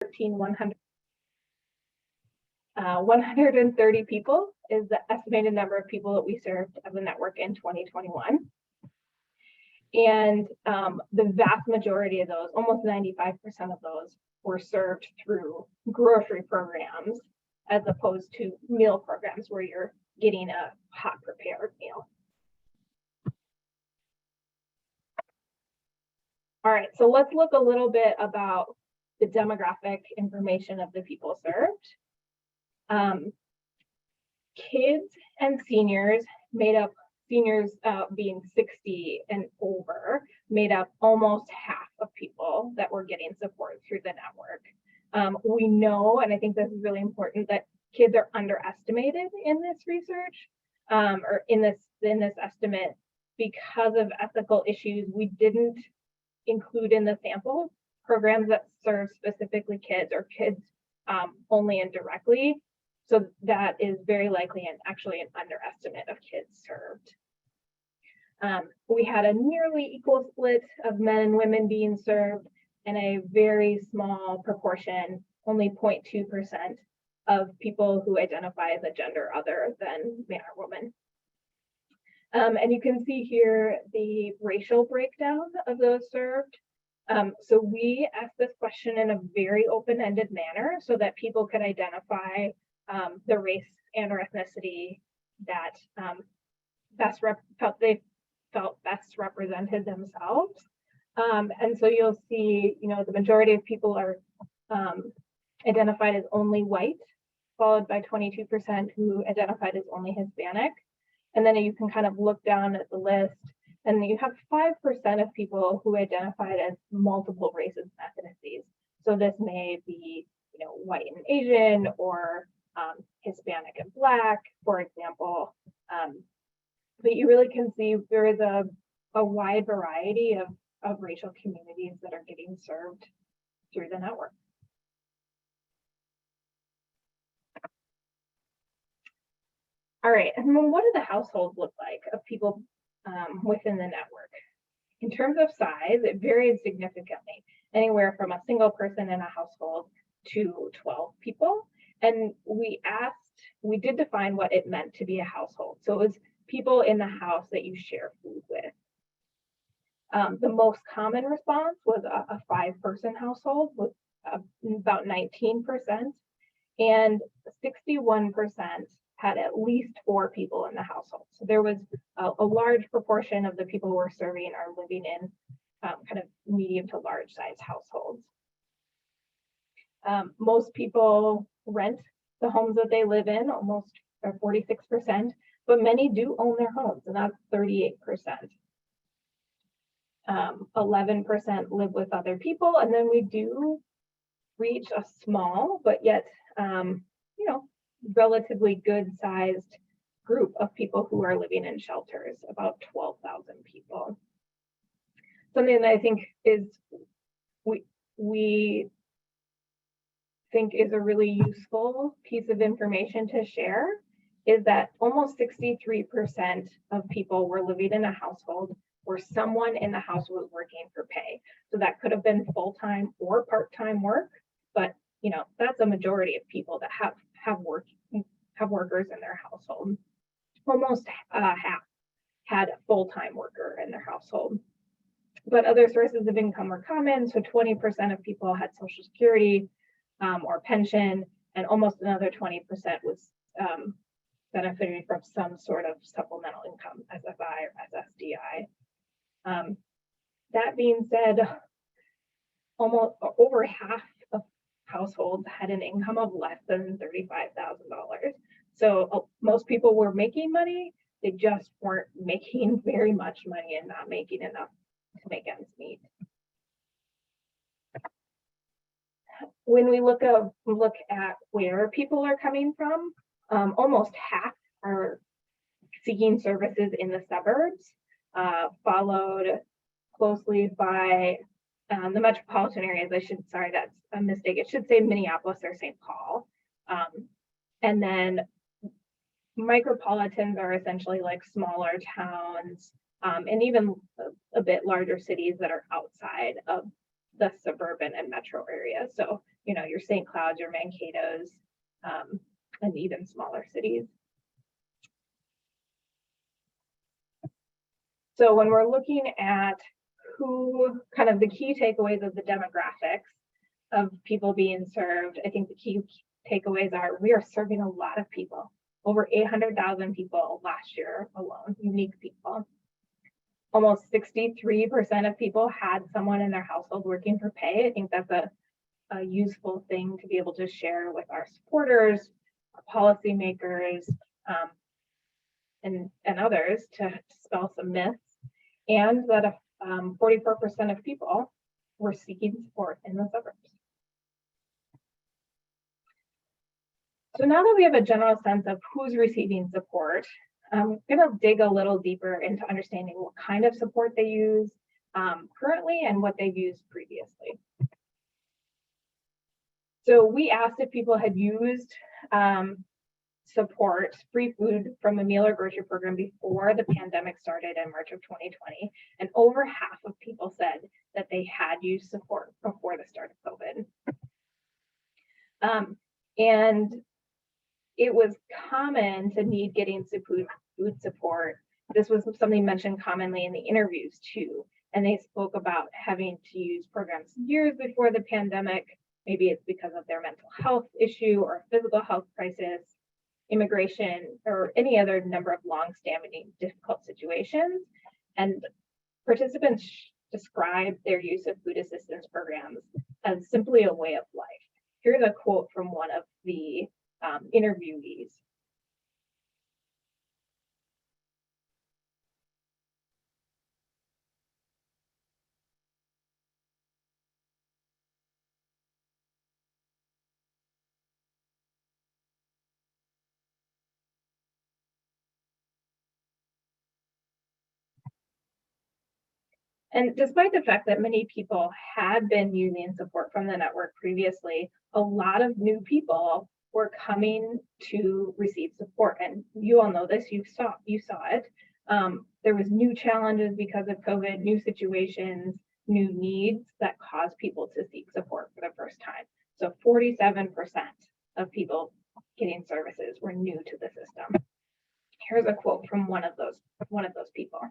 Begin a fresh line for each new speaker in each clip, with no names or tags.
130 people is the estimated number of people that we served as a network in 2021. And the vast majority of those, almost 95% of those, were served through grocery programs as opposed to meal programs where you're getting a hot prepared meal. All right, so let's look a little bit about the demographic information of the people served. Kids and seniors made up, seniors being 60 and over, made up almost half of people that were getting support through the network. We know, and I think this is really important, that kids are underestimated in this research, or in this estimate, because of ethical issues. We didn't include in the sample programs that serve specifically kids or kids only indirectly. So that is very likely and actually an underestimate of kids served. We had a nearly equal split of men and women being served, and a very small proportion, only 0.2%, of people who identify as a gender other than man or woman. And you can see here the racial breakdown of those served. So we asked this question in a very open-ended manner so that people could identify the race and or ethnicity that they felt best represented themselves. And so you'll see, the majority of people are identified as only white, followed by 22% who identified as only Hispanic. And then you can kind of look down at the list, and you have 5% of people who identified as multiple races and ethnicities. So this may be, white and Asian, or Hispanic and Black, for example. But you really can see there is a wide variety of racial communities that are getting served through the network. All right, and then what do the households look like of people within the network? In terms of size, it varied significantly, anywhere from a single person in a household to 12 people. And we did define what it meant to be a household. So it was people in the house that you share food with. The most common response was a 5-person household with about 19%, and 61% had at least 4 people in the household. So there was a large proportion of the people we're serving are living in kind of medium to large size households. Most people rent the homes that they live in, almost 46%, but many do own their homes, and that's 38%. 11% live with other people, and then we do reach a small but yet relatively good sized group of people who are living in shelters, about 12,000 people. Something that I think is we think is a really useful piece of information to share is that almost 63% of people were living in a household where someone in the house was working for pay. So that could have been full-time or part-time work, but that's a majority of people that have workers in their household. Almost half had a full-time worker in their household. But other sources of income were common. So 20% of people had Social Security or pension, and almost another 20% was benefiting from some sort of supplemental income, SSI or SSDI. That being said, almost over half of households had an income of less than $35,000. So most people were making money, they just weren't making very much money and not making enough to make ends meet. When we look at where people are coming from, almost half are seeking services in the suburbs, followed closely by the metropolitan areas. Sorry, that's a mistake. It should say Minneapolis or St. Paul. And then micropolitans are essentially like smaller towns and even a bit larger cities that are outside of the suburban and metro areas. So, your St. Clouds, your Mankato's, and even smaller cities. So when we're looking at who kind of the key takeaways of the demographics of people being served, I think the key takeaways are we are serving a lot of people, over 800,000 people last year alone, unique people. Almost 63% of people had someone in their household working for pay. I think that's a useful thing to be able to share with our supporters, our policymakers, and others to dispel some myths. And that 44% of people were seeking support in the suburbs. So now that we have a general sense of who's receiving support, I'm going to dig a little deeper into understanding what kind of support they use currently and what they've used previously. So we asked if people had used support, free food from a meal or grocery program before the pandemic started in March of 2020, and over half of people said that they had used support before the start of COVID. And it was common to need getting food support. This was something mentioned commonly in the interviews too, and they spoke about having to use programs years before the pandemic. Maybe it's because of their mental health issue or physical health crisis, immigration, or any other number of long-standing difficult situations. And participants described their use of food assistance programs as simply a way of life. Here's a quote from one of the interviewees. And despite the fact that many people had been using support from the network previously, a lot of new people were coming to receive support. And you all know this, you saw it. There was new challenges because of COVID, new situations, new needs that caused people to seek support for the first time. So 47% of people getting services were new to the system. Here's a quote from one of those people.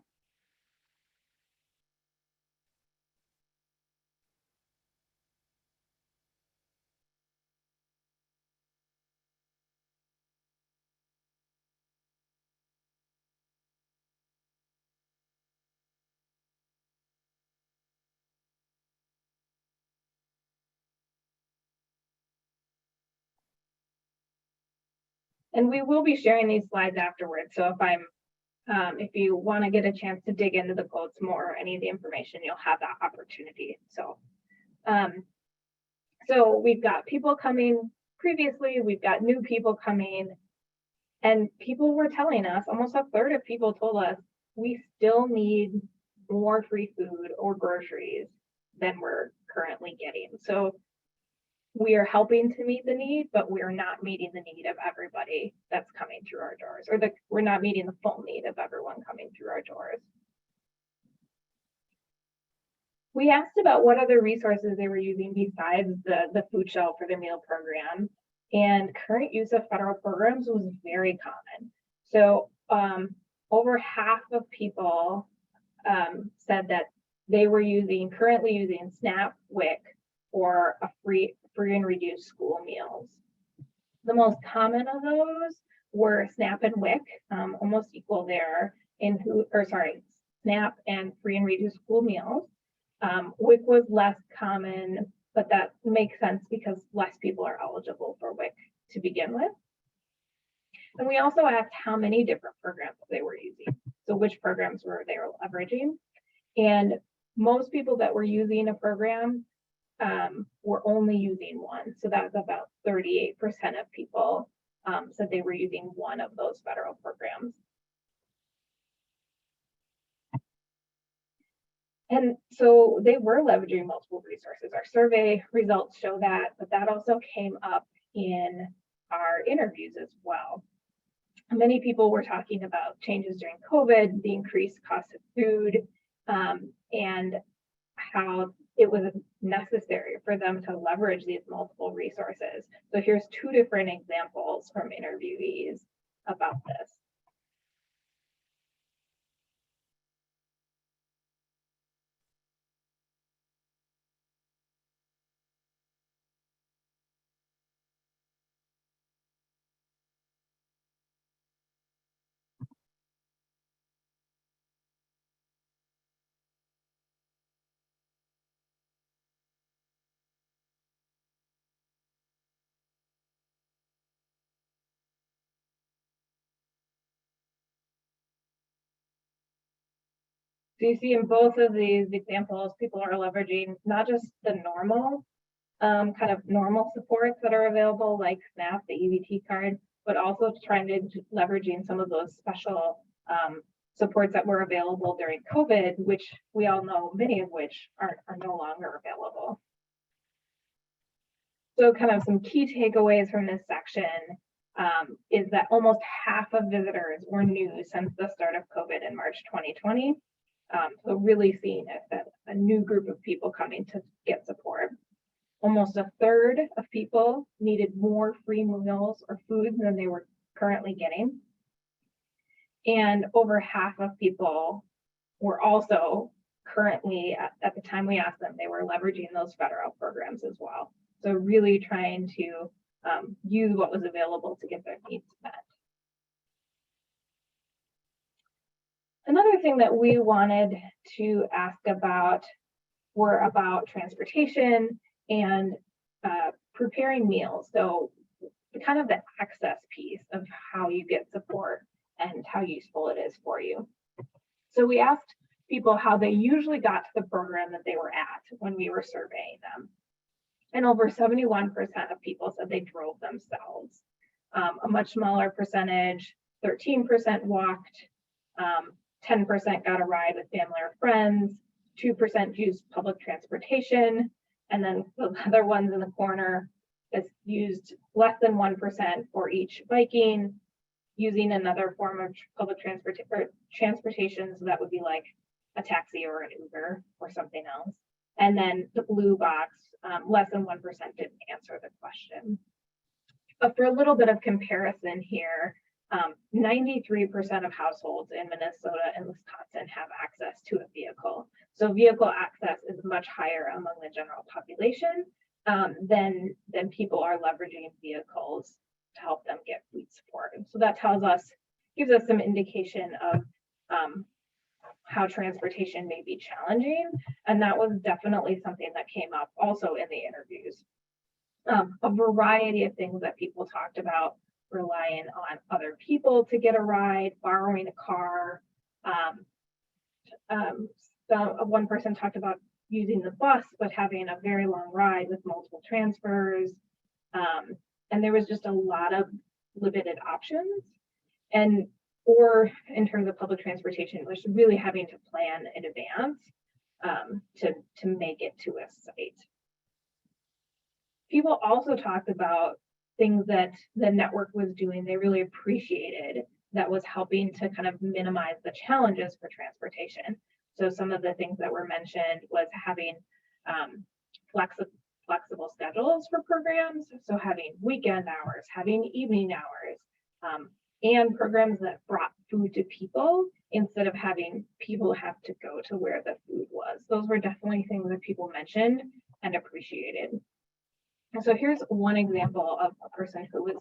And we will be sharing these slides afterwards. So if you want to get a chance to dig into the quotes more or any of the information, you'll have that opportunity. So we've got people coming previously, we've got new people coming, and people were telling us, almost a third of people told us, we still need more free food or groceries than we're currently getting. So we are helping to meet the need, but we're not meeting the need of everybody that's coming through our doors, or we're not meeting the full need of everyone coming through our doors. We asked about what other resources they were using besides the food shelf for their meal program, and current use of federal programs was very common. So over half of people said that they were currently using SNAP, WIC, or a free and reduced school meals. The most common of those were SNAP and WIC, almost equal there SNAP and free and reduced school meals. WIC was less common, but that makes sense because less people are eligible for WIC to begin with. And we also asked how many different programs they were using. So which programs they were leveraging. And most people that were using a program were only using one. So that was about 38% of people said they were using one of those federal programs. And so they were leveraging multiple resources. Our survey results show that, but that also came up in our interviews as well. Many people were talking about changes during COVID, the increased cost of food, and how it was necessary for them to leverage these multiple resources. So here's two different examples from interviewees about this. So you see in both of these examples, people are leveraging not just the normal kind of normal supports that are available, like SNAP, the EBT card, but also trying to leveraging some of those special supports that were available during COVID, which we all know many of which are no longer available. So kind of some key takeaways from this section is that almost half of visitors were new since the start of COVID in March 2020. So really seeing a new group of people coming to get support. Almost a third of people needed more free meals or food than they were currently getting. And over half of people were also currently, at the time we asked them, they were leveraging those federal programs as well. So really trying to use what was available to get their needs met. Another thing that we wanted to ask about were about transportation and preparing meals. So kind of the access piece of how you get support and how useful it is for you. So we asked people how they usually got to the program that they were at when we were surveying them. And over 71% of people said they drove themselves. A much smaller percentage, 13% walked, 10% got a ride with family or friends, 2% used public transportation, and then the other ones in the corner is used less than 1% for each biking, using another form of public transportation, so that would be like a taxi or an Uber or something else. And then the blue box, less than 1% didn't answer the question. But for a little bit of comparison here, 93% of households in Minnesota and Wisconsin have access to a vehicle. So vehicle access is much higher among the general population than people are leveraging vehicles to help them get food support. And so that gives us some indication of how transportation may be challenging. And that was definitely something that came up also in the interviews. A variety of things that people talked about: relying on other people to get a ride, borrowing a car. One person talked about using the bus, but having a very long ride with multiple transfers. And there was just a lot of limited options. Or in terms of public transportation, it was really having to plan in advance to make it to a site. People also talked about things that the network was doing they really appreciated that was helping to kind of minimize the challenges for transportation. So some of the things that were mentioned was having flexible schedules for programs, so having weekend hours, having evening hours, and programs that brought food to people instead of having people have to go to where the food was. Those were definitely things that people mentioned and appreciated. And so here's one example of a person who was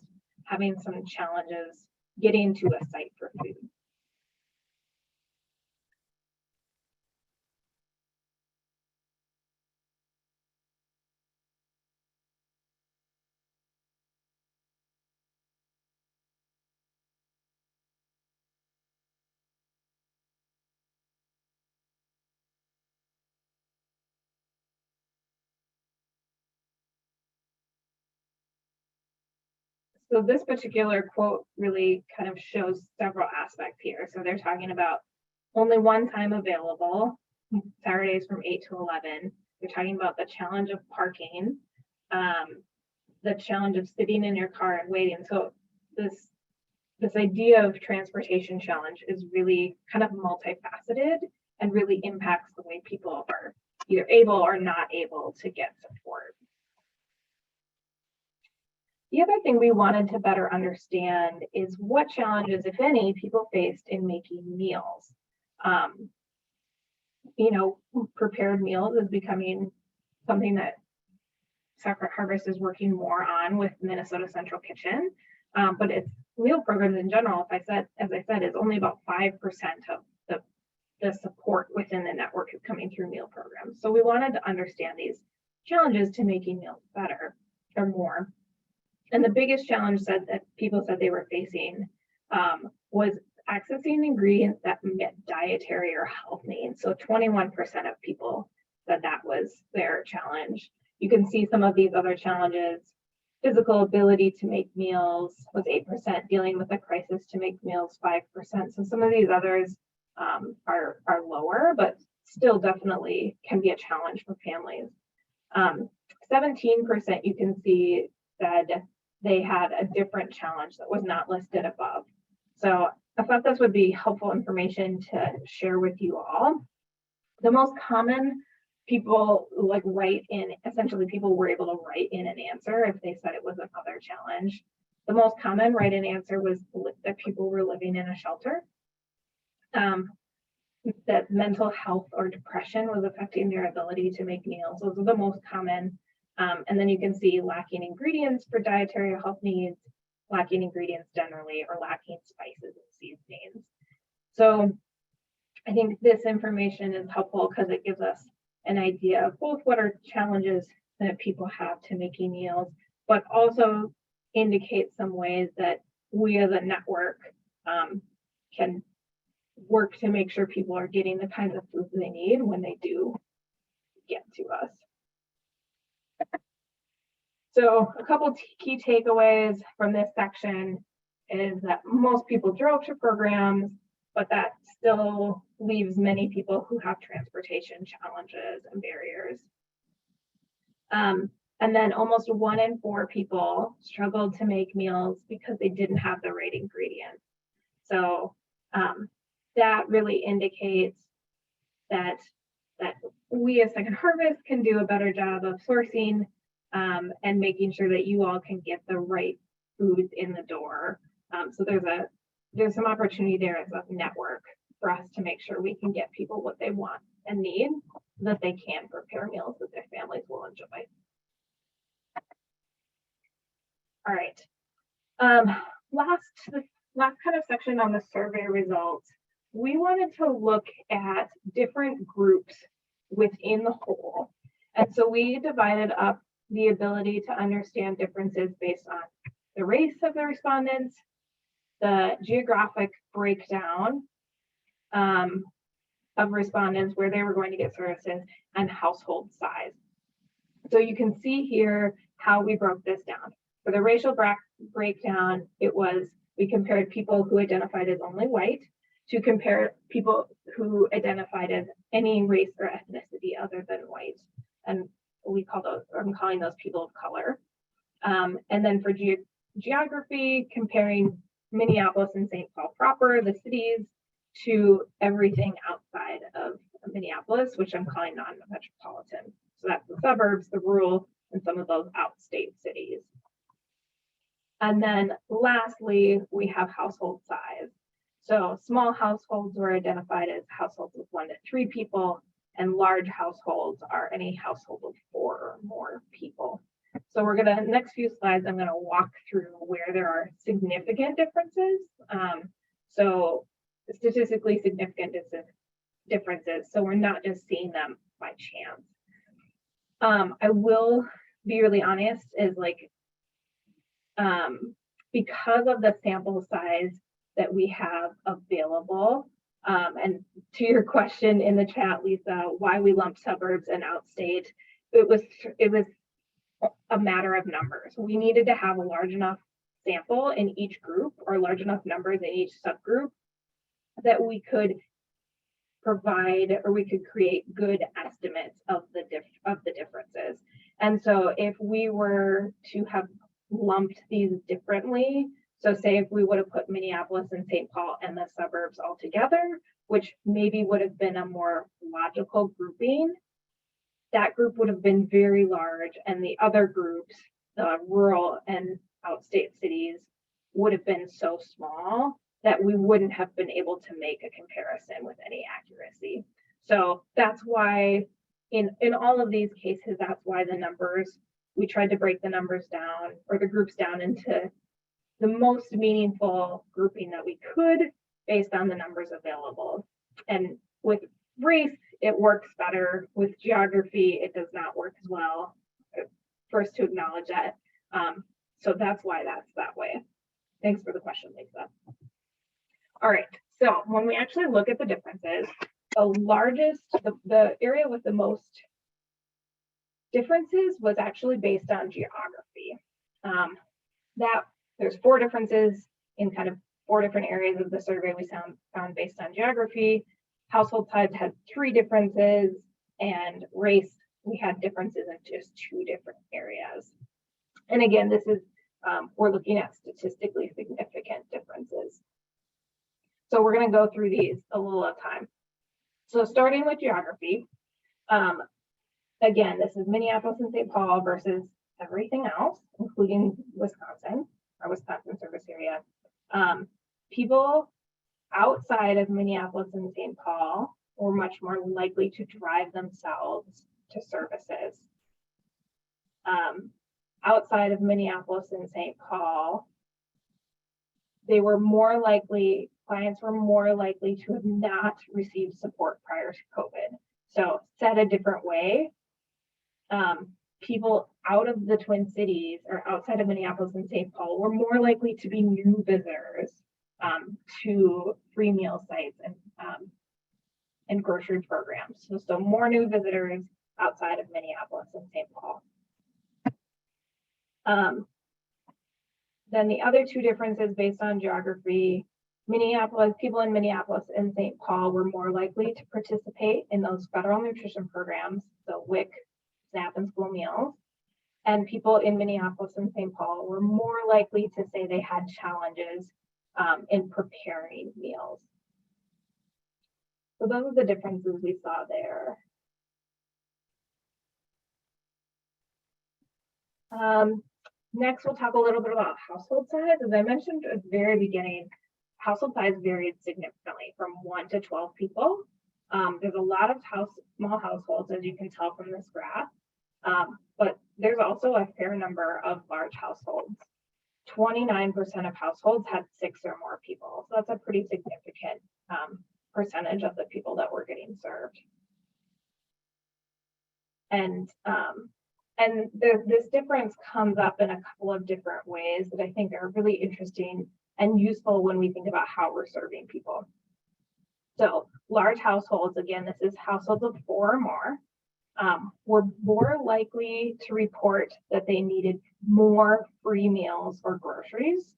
having some challenges getting to a site for food. So this particular quote really kind of shows several aspects here. So they're talking about only one time available, Saturdays from 8 to 11. They're talking about the challenge of parking, the challenge of sitting in your car and waiting. So this idea of transportation challenge is really kind of multifaceted and really impacts the way people are either able or not able to get support. The other thing we wanted to better understand is what challenges, if any, people faced in making meals. Prepared meals is becoming something that Second Harvest is working more on with Minnesota Central Kitchen, but it's meal programs in general, as I said, is only about 5% of the support within the network is coming through meal programs. So we wanted to understand these challenges to making meals better or more. And the biggest challenge that people said they were facing was accessing ingredients that met dietary or health needs. So 21% of people said that was their challenge. You can see some of these other challenges. Physical ability to make meals was 8%, dealing with a crisis to make meals 5%. So some of these others are lower, but still definitely can be a challenge for families. 17% you can see said they had a different challenge that was not listed above. So I thought this would be helpful information to share with you all. The most common people people were able to write in an answer if they said it was another challenge. The most common write-in answer was that people were living in a shelter, that mental health or depression was affecting their ability to make meals. Those are the most common. And then you can see lacking ingredients for dietary or health needs, lacking ingredients generally, or lacking spices and seasonings. So I think this information is helpful because it gives us an idea of both what are challenges that people have to making meals, but also indicates some ways that we as a network can work to make sure people are getting the kinds of foods they need when they do get to us. So a couple key takeaways from this section is that most people drove to programs, but that still leaves many people who have transportation challenges and barriers. And then almost 1 in 4 people struggled to make meals because they didn't have the right ingredients. So that really indicates that we as Second Harvest can do a better job of sourcing and making sure that you all can get the right foods in the door. So there's some opportunity there as a network for us to make sure we can get people what they want and need so that they can prepare meals that their families will enjoy. All right. Last kind of section on the survey results, we wanted to look at different groups within the whole. And so we divided up the ability to understand differences based on the race of the respondents, the geographic breakdown of respondents, where they were going to get services, and household size. So you can see here how we broke this down. For the racial breakdown, we compared people who identified as only white to compare people who identified as any race or ethnicity other than white. And I'm calling those people of color. And then for geography, comparing Minneapolis and St. Paul proper, the cities, to everything outside of Minneapolis, which I'm calling non-metropolitan. So that's the suburbs, the rural, and some of those outstate cities. And then lastly, we have household size. So small households were identified as households with 1 to 3 people, and large households are any household of 4 or more people. So next few slides, I'm gonna walk through where there are significant differences. So statistically significant differences. So we're not just seeing them by chance. I will be really honest, is because of the sample size that we have available, and to your question in the chat, Lisa, why we lumped suburbs and outstate, it was a matter of numbers. We needed to have a large enough sample in each group, or large enough numbers in each subgroup, that we could provide, or we could create good estimates of the differences. And so if we were to have lumped these differently, so say if we would have put Minneapolis and St. Paul and the suburbs all together, which maybe would have been a more logical grouping, that group would have been very large, and the other groups, the rural and outstate cities, would have been so small that we wouldn't have been able to make a comparison with any accuracy. So that's why in all of these cases, that's why the numbers, we tried to break the numbers down, or the groups down, into the most meaningful grouping that we could based on the numbers available. And with race, it works better. With geography, it does not work as well. First to acknowledge that. So that's why that's that way. Thanks for the question, Lisa. All right, so when we actually look at the differences, the largest, the area with the most differences was actually based on geography. That there's 4 differences in kind of 4 different areas of the survey we found based on geography. Household size had 3 differences, and race, we had differences in just 2 different areas. And again, this is, we're looking at statistically significant differences. So we're going to go through these a little at a time. So starting with geography, again, this is Minneapolis and St. Paul versus everything else, including Wisconsin, our Wisconsin service area. People outside of Minneapolis and St. Paul were much more likely to drive themselves to services. Outside of Minneapolis and St. Paul, they were more likely, clients were more likely to have not received support prior to COVID. So said a different way, people out of the Twin Cities or outside of Minneapolis and St. Paul were more likely to be new visitors to free meal sites and grocery programs. So more new visitors outside of Minneapolis and St. Paul. Then the other 2 differences based on geography, Minneapolis, people in Minneapolis and St. Paul were more likely to participate in those federal nutrition programs, so WIC, SNAP, and school meals. And people in Minneapolis and St. Paul were more likely to say they had challenges in preparing meals. So those are the differences we saw there. Next, we'll talk a little bit about household size. As I mentioned at the very beginning, household size varied significantly from 1 to 12 people. There's a lot of small households, as you can tell from this graph, but there's also a fair number of large households. 29% of households had 6 or more people. So that's a pretty significant percentage of the people that were getting served. And this difference comes up in a couple of different ways that I think are really interesting and useful when we think about how we're serving people. So large households, again, this is households of 4 or more, were more likely to report that they needed more free meals or groceries.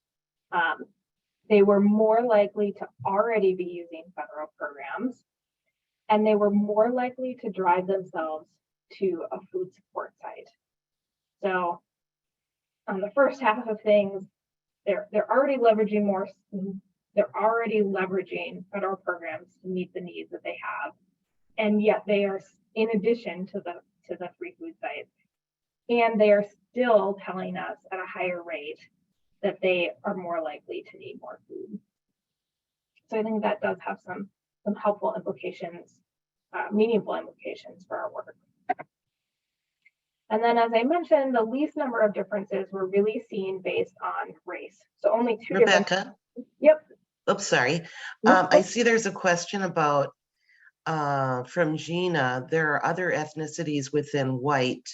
They were more likely to already be using federal programs, and they were more likely to drive themselves to a food support site. So on the first half of things, they're already leveraging federal programs to meet the needs that they have, and yet they are, in addition to the free food sites, and they are still telling us at a higher rate that they are more likely to need more food. So I think that does have some helpful implications, meaningful implications for our work. And then, as I mentioned, the least number of differences were really seen based on race. So only 2
Rebecca?
Yep.
Oops, sorry. I see there's a question about, from Gina, there are other ethnicities within white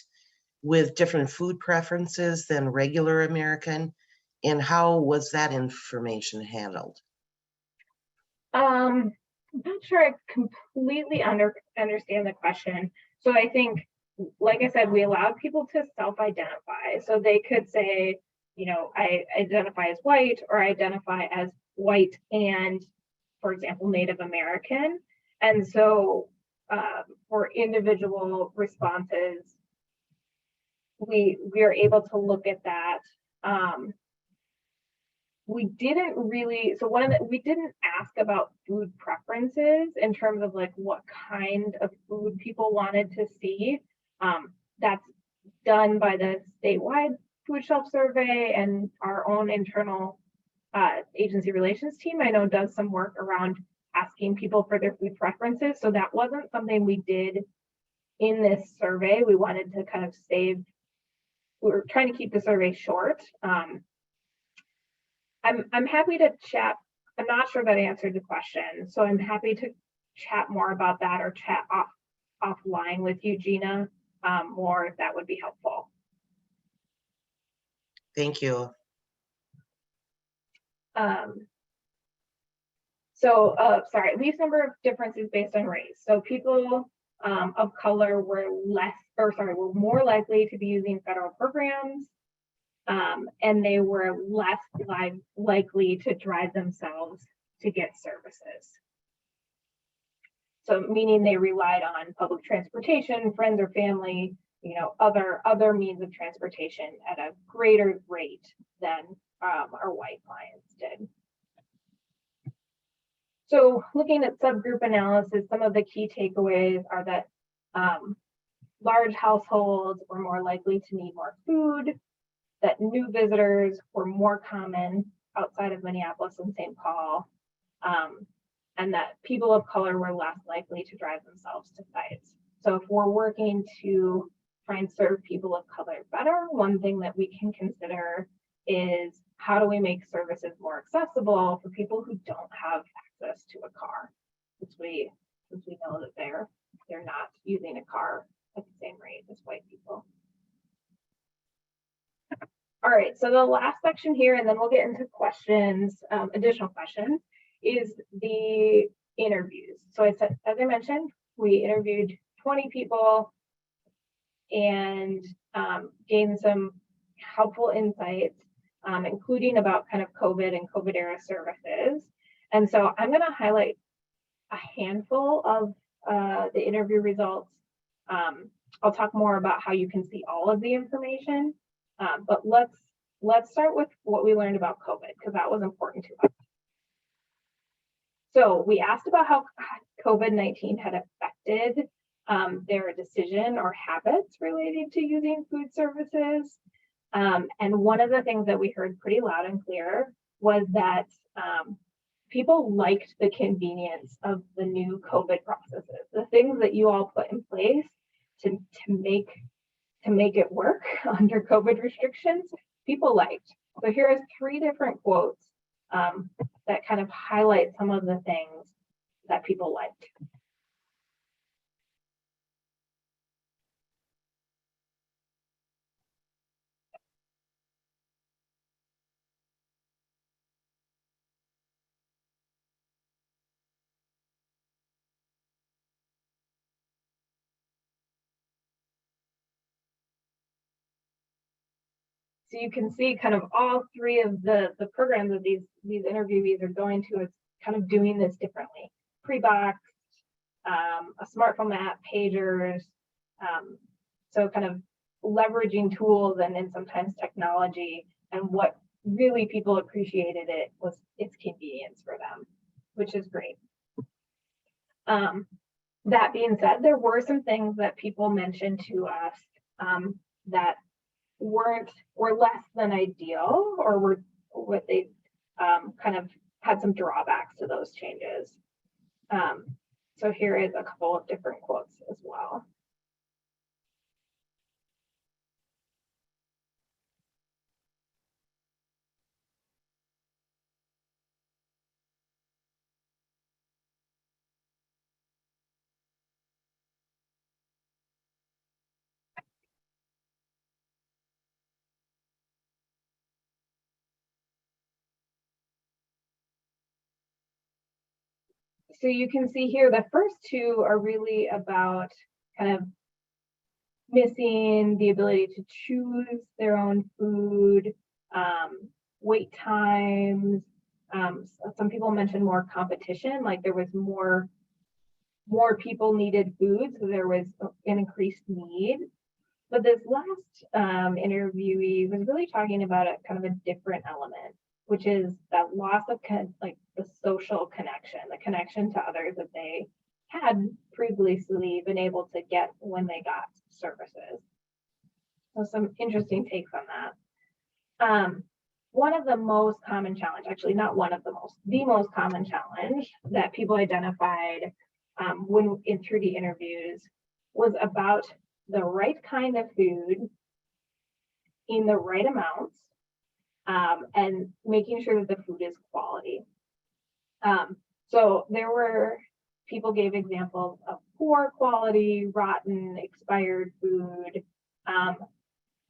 with different food preferences than regular American. And how was that information handled?
I'm not sure I completely understand the question. So I think, like I said, we allowed people to self-identify. So they could say, you know, I identify as white, or I identify as white and, for example, Native American. And so for individual responses, we are able to look at that. We didn't really, so we didn't ask about food preferences in terms of like what kind of food people wanted to see. That's done by the statewide food shelf survey, and our own internal agency relations team, I know, does some work around asking people for their food preferences. So that wasn't something we did in this survey. We wanted to kind of we were trying to keep the survey short. I'm happy to chat. I'm not sure that answered the question, so I'm happy to chat more about that, or chat offline with you, Gina, more, if that would be helpful.
Thank you.
Sorry, least number of differences based on race. So people of color were more likely to be using federal programs, and they were less likely to drive themselves to get services. So meaning they relied on public transportation, friends or family, other means of transportation at a greater rate than our white clients did. So looking at subgroup analysis, some of the key takeaways are that large households were more likely to need more food, that new visitors were more common outside of Minneapolis and St. Paul, and that people of color were less likely to drive themselves to sites. So if we're working to try and serve people of color better, one thing that we can consider is, how do we make services more accessible for people who don't have access to a car, since we know that they're not using a car at the same rate as white people. All right, so the last section here, and then we'll get into questions, additional questions, is the interviews. So as I mentioned, we interviewed 20 people and gained some helpful insights, including about kind of COVID and COVID era services. And so I'm going to highlight a handful of the interview results. I'll talk more about how you can see all of the information, but let's start with what we learned about COVID, because that was important to us. So we asked about how COVID-19 had affected their decision or habits related to using food services. And one of the things that we heard pretty loud and clear was that people liked the convenience of the new COVID processes, the things that you all put in place to make it work under COVID restrictions. People liked. So here's 3 different quotes that kind of highlight some of the things that people liked. So you can see kind of all 3 of the programs that these interviewees are going to is kind of doing this differently. Pre-boxed, a smartphone app, pagers, so kind of leveraging tools and sometimes technology. And what really people appreciated it was its convenience for them, which is great. That being said, there were some things that people mentioned to us that were less than ideal, or were what they kind of had some drawbacks to those changes. So here is a couple of different quotes as well. So you can see here, the first 2 are really about kind of missing the ability to choose their own food, wait times. Some people mentioned more competition, like there was more people needed food, so there was an increased need. But this last interviewee was really talking about a kind of a different element, which is that loss of like the social connection, the connection to others that they had previously been able to get when they got services. So some interesting takes on that. One of the most common challenge, actually not one of the most common challenge that people identified through the interviews was about the right kind of food in the right amounts, and making sure that the food is quality. So people gave examples of poor quality, rotten, expired food.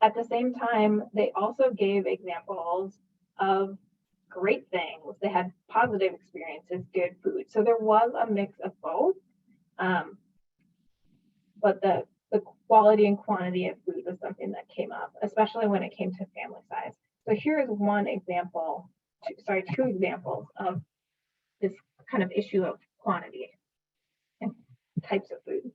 At the same time, they also gave examples of great things. They had positive experiences, good food. So there was a mix of both. But the quality and quantity of food was something that came up, especially when it came to family size. So here is one example, two examples of this kind of issue of quantity and types of food.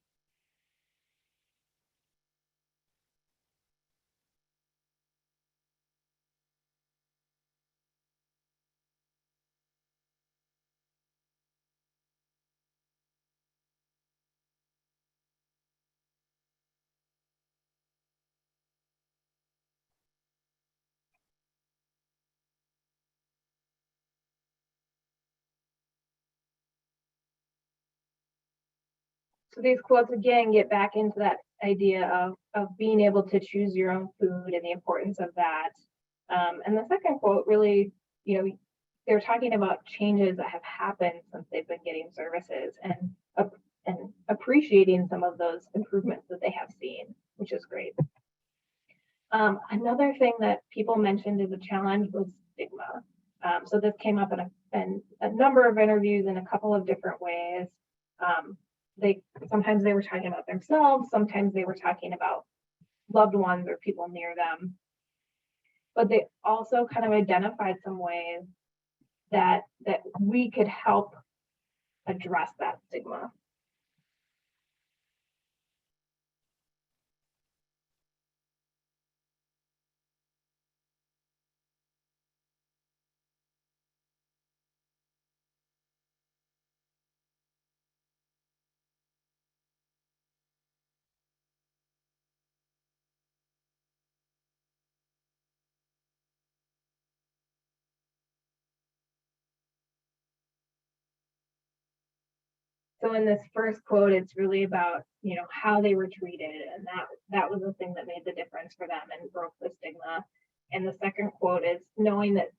So these quotes again get back into that idea of being able to choose your own food and the importance of that. And the second quote really, they're talking about changes that have happened since they've been getting services and appreciating some of those improvements that they have seen, which is great. Another thing that people mentioned as a challenge was stigma. So this came up in a number of interviews in a couple of different ways. Sometimes they were talking about themselves, sometimes they were talking about loved ones or people near them. But they also kind of identified some ways that we could help address that stigma. So in this first quote, it's really about, how they were treated, and that was the thing that made the difference for them and broke the stigma. And the second quote is knowing that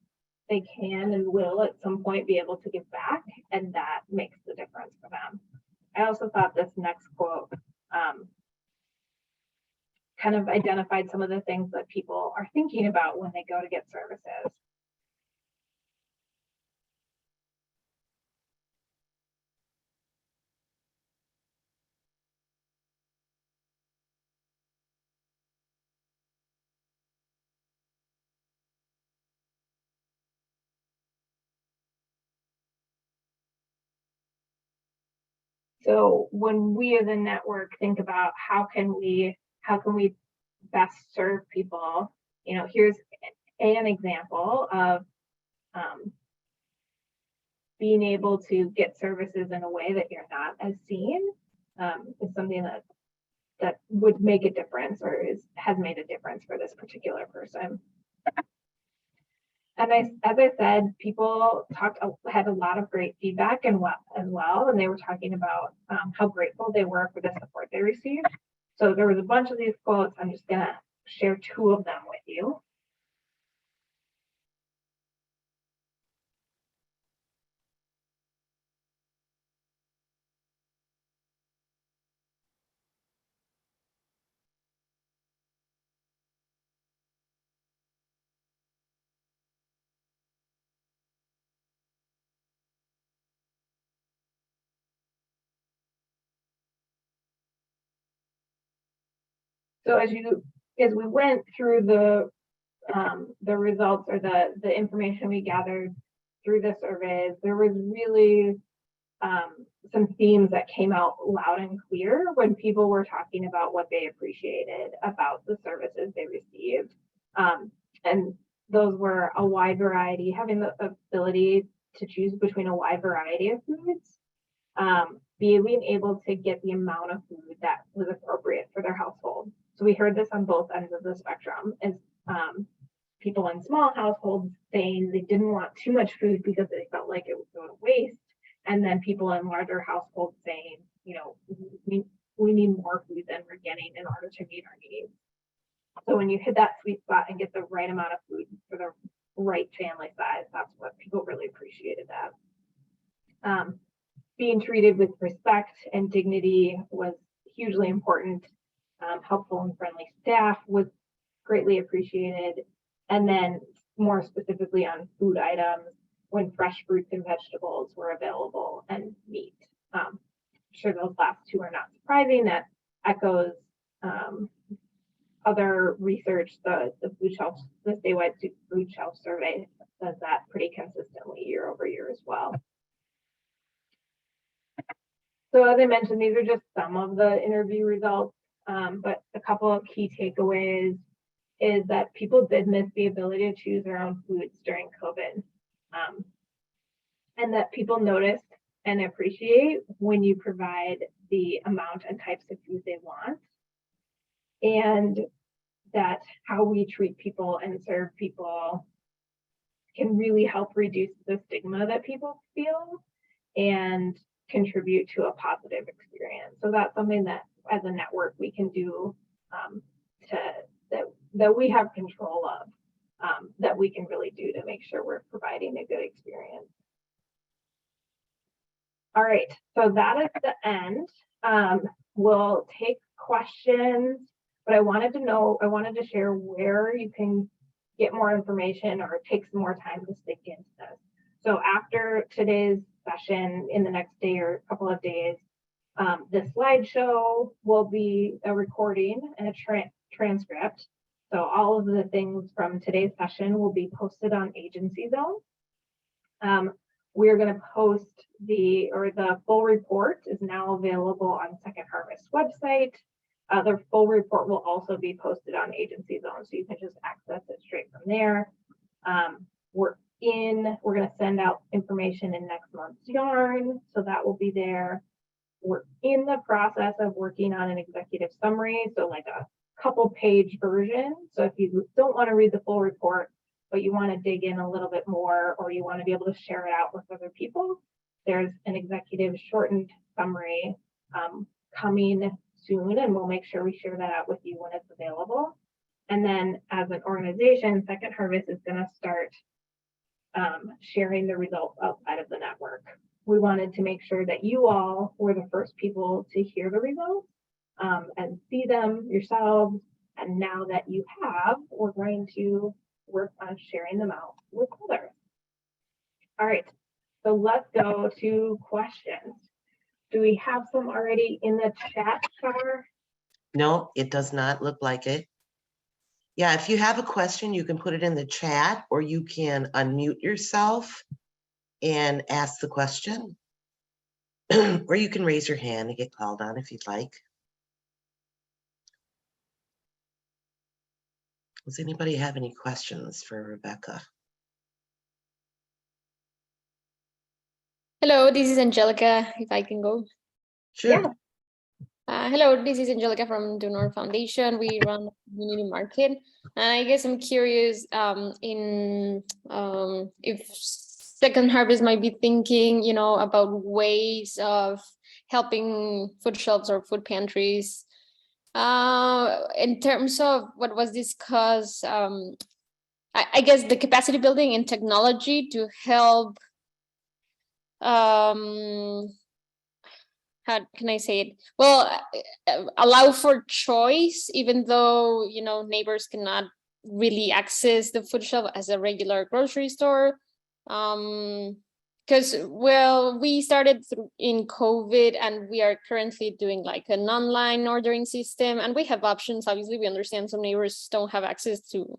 they can and will at some point be able to give back, and that makes the difference for them. I also thought this next quote kind of identified some of the things that people are thinking about when they go to get services. So when we as a network think about how can we best serve people, here's an example of being able to get services in a way that you're not as seen, is something that would make a difference or has made a difference for this particular person. And as I said, people had a lot of great feedback as well, and they were talking about how grateful they were for the support they received. So there was a bunch of these quotes. I'm just gonna share two of them with you. So as we went through the results or the information we gathered through the surveys, there was really some themes that came out loud and clear when people were talking about what they appreciated about the services they received. And those were a wide variety, having the ability to choose between a wide variety of foods, being able to get the amount of food that was appropriate for their household. So we heard this on both ends of the spectrum, as people in small households saying they didn't want too much food because they felt like it would go to waste. And then people in larger households saying, you know, we need more food than we're getting in order to meet our needs. So when you hit that sweet spot and get the right amount of food for the right family size, that's what people really appreciated that. Being treated with respect and dignity was hugely important. Helpful and friendly staff was greatly appreciated. And then more specifically on food items, when fresh fruits and vegetables were available and meat. I'm sure those last two are not surprising. That echoes other research. The food shelf, the statewide food shelf survey does that pretty consistently year over year as well. So as I mentioned, these are just some of the interview results, but a couple of key takeaways is that people did miss the ability to choose their own foods during COVID, and that people notice and appreciate when you provide the amount and types of food they want, and that how we treat people and serve people can really help reduce the stigma that people feel and contribute to a positive experience. So that's something that as a network we can do that we have control of, that we can really do to make sure we're providing a good experience. All right, so that is the end. We'll take questions, but I wanted to share where you can get more information or take some more time to sink into this. So after today's session, in the next day or a couple of days, the slideshow will be a recording and a transcript. So all of the things from today's session will be posted on Agency Zone. We're going to post the full report is now available on Second Harvest website. The full report will also be posted on Agency Zone, so you can just access it straight from there. We're going to send out information in next month's yarn, so that will be there. We're in the process of working on an executive summary, so like a couple page version. So if you don't want to read the full report, but you want to dig in a little bit more, or you want to be able to share it out with other people, there's an executive shortened summary coming soon, and we'll make sure we share that out with you when it's available. And then as an organization, Second Harvest is going to start sharing the results outside of the network. We wanted to make sure that you all were the first people to hear the results and see them yourselves. And now that you have, we're going to work on sharing them out with others. All right, so let's go to questions. Do we have some already in the chat, Char?
No, it does not look like it. Yeah, if you have a question, you can put it in the chat, or you can unmute yourself and ask the question. Or you can raise your hand and get called on if you'd like. Does anybody have any questions for Rebecca?
Hello, this is Angelica, if I can go.
Sure.
Yeah.
Hello, this is Angelica from Donor Foundation. We run a community market, and I guess I'm curious if Second Harvest might be thinking, about ways of helping food shelves or food pantries. In terms of what was discussed, I guess the capacity building and technology to help. How can I say it? Well, allow for choice, even though, neighbors cannot really access the food shelf as a regular grocery store. Because, we started in COVID, and we are currently doing like an online ordering system, and we have options. Obviously, we understand some neighbors don't have access to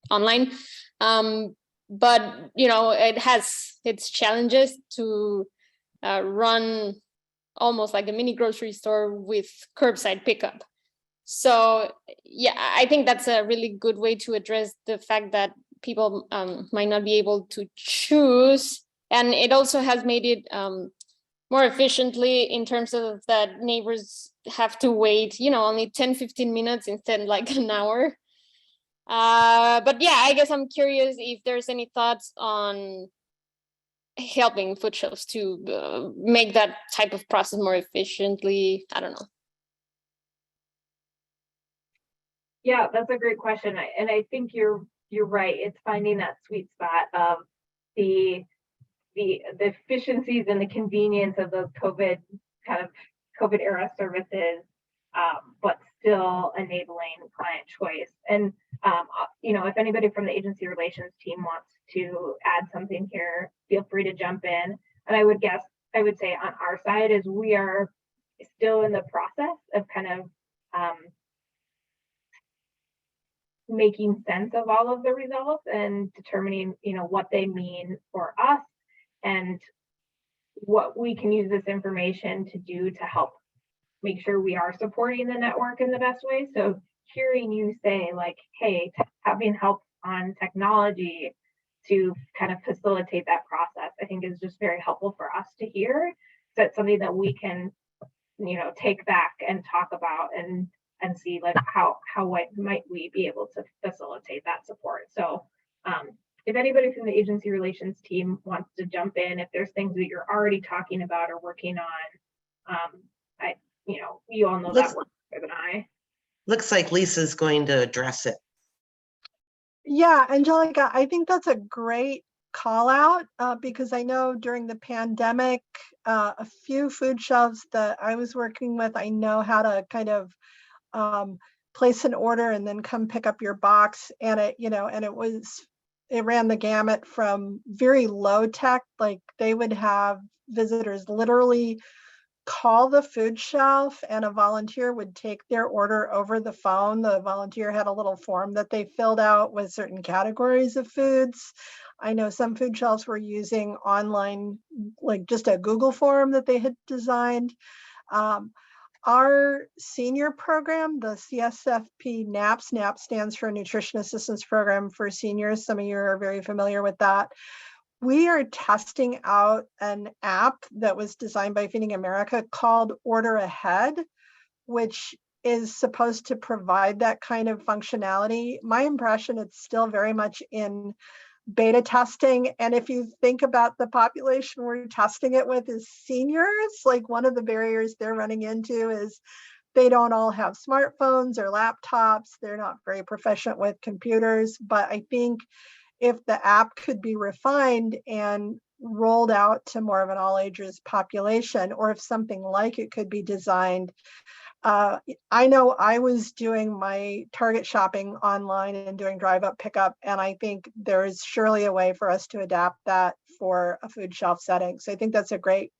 online. But, it has its challenges to run almost like a mini grocery store with curbside pickup. So yeah, I think that's a really good way to address the fact that people might not be able to choose. And it also has made it more efficiently in terms of that neighbors have to wait, only 10-15 minutes instead like an hour. But yeah, I guess I'm curious if there's any thoughts on helping food shelves to make that type of process more efficiently. I don't know.
Yeah, that's a great question. And I think you're right. It's finding that sweet spot of the efficiencies and the convenience of those COVID era services, but still enabling client choice. And if anybody from the agency relations team wants to add something here, feel free to jump in. And I would say on our side is we are still in the process of kind of making sense of all of the results and determining, what they mean for us and what we can use this information to do to help make sure we are supporting the network in the best way. So hearing you say like, hey, having help on technology to kind of facilitate that process, I think is just very helpful for us to hear. So it's something that we can, take back and talk about and see like how might we be able to facilitate that support. So if anybody from the agency relations team wants to jump in, if there's things that you're already talking about or working on, you all know that work better than I.
Looks like Lisa's going to address it.
Yeah, Angelica, I think that's a great call out because I know during the pandemic, a few food shelves that I was working with, I know how to kind of place an order and then come pick up your box. And it ran the gamut from very low tech, like they would have visitors literally call the food shelf and a volunteer would take their order over the phone. The volunteer had a little form that they filled out with certain categories of foods. I know some food shelves were using online, like just a Google form that they had designed. Our senior program, the CSFP NAPS, NAPS stands for Nutrition Assistance Program for Seniors. Some of you are very familiar with that. We are testing out an app that was designed by Feeding America called Order Ahead, which is supposed to provide that kind of functionality. My impression, it's still very much in beta testing. And if you think about the population we're testing it with is seniors, like one of the barriers they're running into is they don't all have smartphones or laptops. They're not very proficient with computers, but I think if the app could be refined and rolled out to more of an all ages population, or if something like it could be designed. I know I was doing my Target shopping online and doing drive up pickup, and I think there is surely a way for us to adapt that for a food shelf setting. So I think that's a great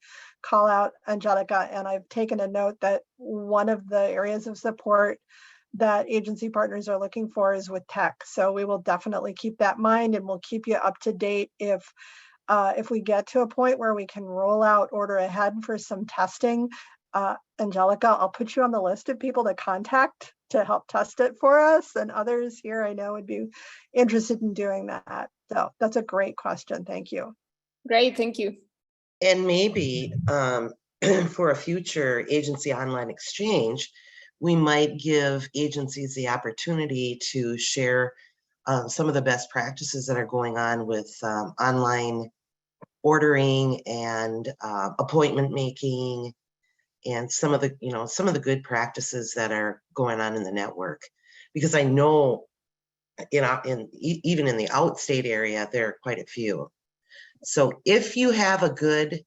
call out, Angelica, and I've taken a note that one of the areas of support that agency partners are looking for is with tech. So we will definitely keep that in mind and we'll keep you up to date if we get to a point where we can roll out Order Ahead for some testing. Angelica, I'll put you on the list of people to contact to help test it for us, and others here I know would be interested in doing that. So that's a great question. Thank you.
Great, thank you.
And maybe for a future agency online exchange, we might give agencies the opportunity to share some of the best practices that are going on with online ordering and appointment making, and some of the good practices that are going on in the network. Because I know even in the outstate area, there are quite a few. So if you have a good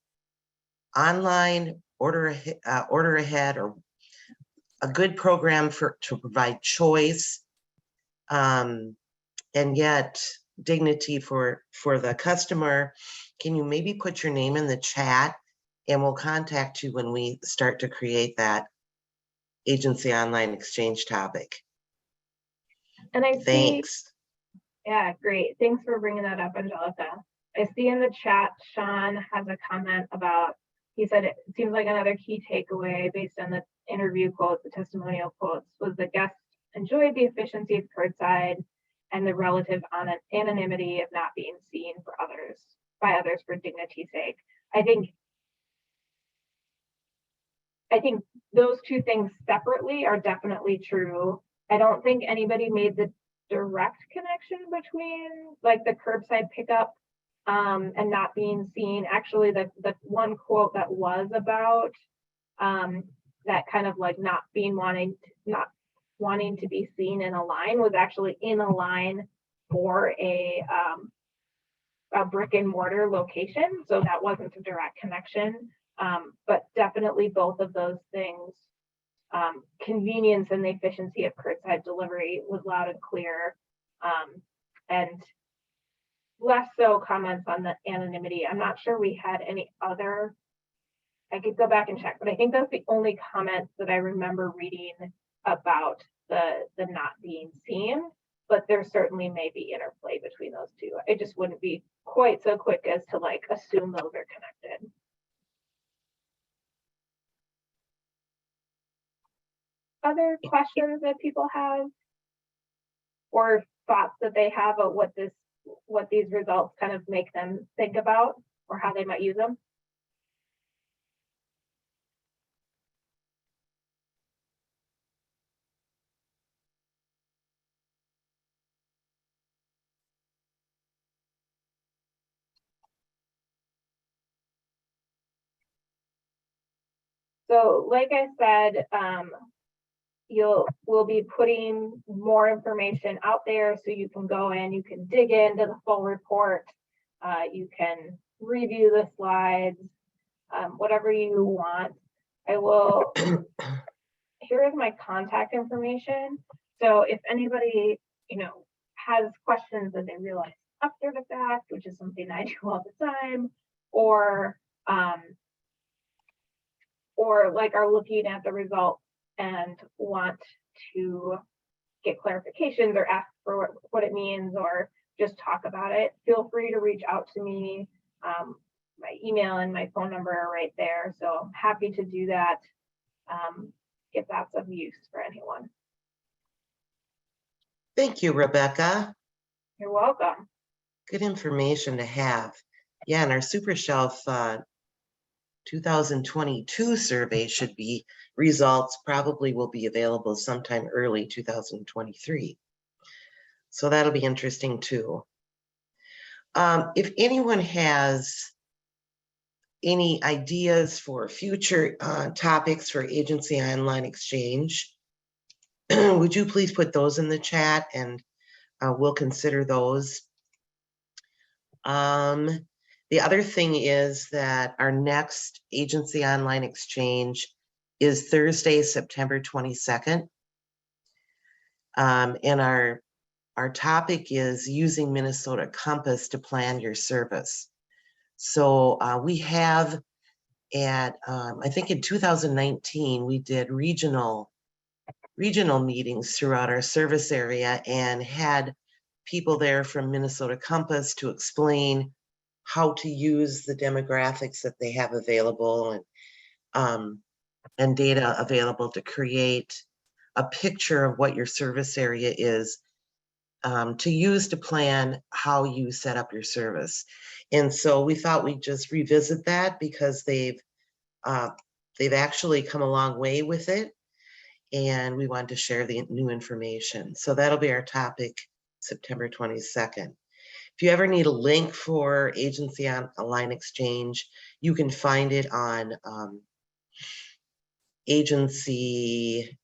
online order ahead or a good program to provide choice and yet dignity for the customer, can you maybe put your name in the chat and we'll contact you when we start to create that agency online exchange topic.
And I
Thanks.
Yeah, great. Thanks for bringing that up, Angelica. I see in the chat, Sean has a comment about, he said, it seems like another key takeaway based on the interview quotes, the testimonial quotes, was the guests enjoyed the efficiency of curbside and the relative anonymity of not being seen by others for dignity's sake. I think I think those two things separately are definitely true. I don't think anybody made the direct connection between like the curbside pickup and not being seen. Actually, the one quote that was about that kind of like not wanting to be seen in a line was actually in a line for a brick and mortar location. So that wasn't a direct connection. But definitely both of those things, convenience and the efficiency of curbside delivery was loud and clear. And less so comments on the anonymity. I'm not sure we had any other, I could go back and check, but I think that's the only comments that I remember reading about the not being seen, but there certainly may be interplay between those two. I just wouldn't be quite so quick as to like assume those are connected. Other questions that people have or thoughts that they have of what these results kind of make them think about or how they might use them? So like I said, we'll be putting more information out there so you can go in, you can dig into the full report, you can review the slides, whatever you want. I will, here is my contact information. So if anybody, has questions that they realize after the fact, which is something I do all the time, or like are looking at the results and want to get clarifications or ask for what it means or just talk about it, feel free to reach out to me. My email and my phone number are right there. So I'm happy to do that if that's of use for anyone.
Thank you, Rebecca.
You're welcome.
Good information to have. Yeah, and our Super Shelf 2022 survey should be, results probably will be available sometime early 2023. So that'll be interesting too. If anyone has any ideas for future topics for Agency Online Exchange, would you please put those in the chat and we'll consider those. The other thing is that our next Agency Online Exchange is Thursday, September 22nd. And our topic is using Minnesota Compass to plan your service. So we have at, I think in 2019, we did regional meetings throughout our service area and had people there from Minnesota Compass to explain how to use the demographics that they have available and data available to create a picture of what your service area is to use to plan how you set up your service. And so we thought we'd just revisit that because they've actually come a long way with it. And we wanted to share the new information. So that'll be our topic, September 22nd. If you ever need a link for Agency Online Exchange, you can find it on agency,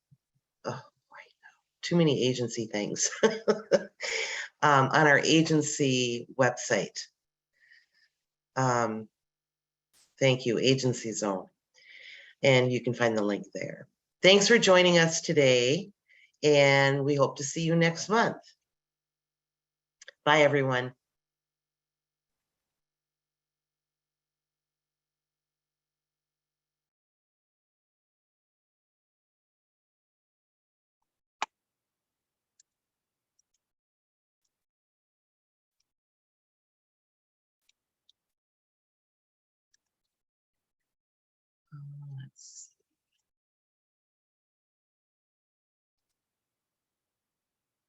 too many agency things, on our agency website. Thank you, Agency Zone. And you can find the link there. Thanks for joining us today, and we hope to see you next month. Bye, everyone. Let's see.